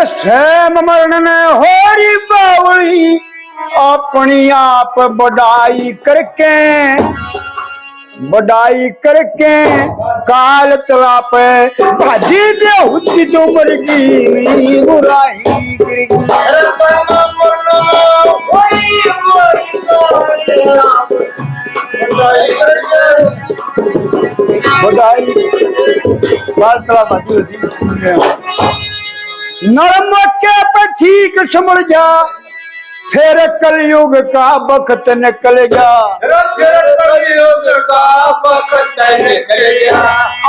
Sam मरण होरी बावली अपनी आप बढ़ाई करके काल तला पे भाजी दे हुती तो मरगी बुराई बढ़ाई काल तला भाजी होती नरम के पर ठीक समझ जा फिर कलयुग का वक्त निकल गया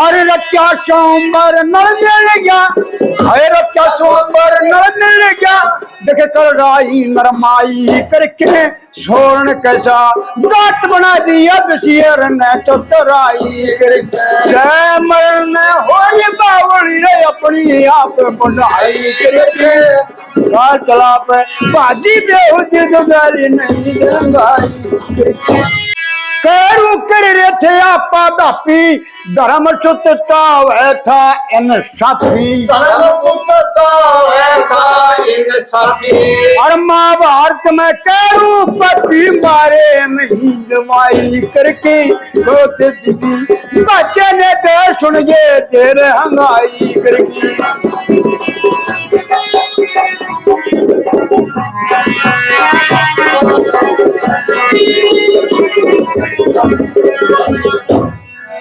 अरे रक्षा सोमवार नल मिल गया अरे रक्षा सोमवार नल मिल गया देखे कर राई नरमाई करके सोरण कैसा दांत बना दिया बसियर ने तो तराई जय मरण हो बावली रे अपनी आप बनाई करके काल तला पे भाजी बेहुदी तो गाली नहीं दंगाई करू कर रहे थे आपा दापी धर्म चुतता हुआ था इंसाफी और महाभारत में करू पति मारे नहीं दवाई करके रोते बच्चे ने तो सुन गए तेरे हंगाई करके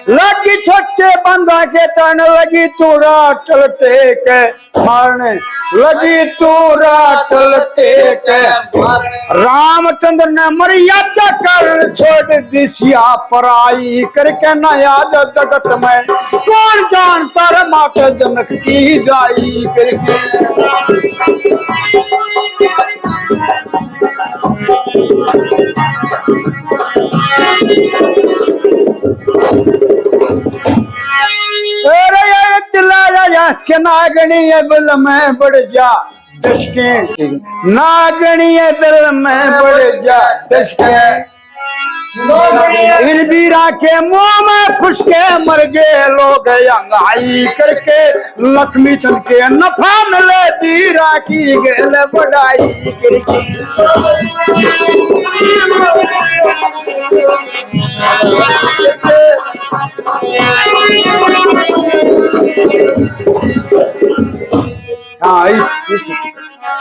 लगी छोटे बंदा के तन लगी तू राटलते के मारने लगी तू राटलते के रामचंद्र ने मर्यादा कारण छोड़ दिशिया पराई करके न याद जगत में कौन जानता रे माता जनक की जाई करके के नागणी बिल में बढ़ जा डसके नागणी बिल में बढ़ जा डसके इन बीरा के मुंह में फुसके मर गए लोग अंगाई करके लक्ष्मी चंद के नफा मिले बीरा की गेल बढ़ाई करके हाँ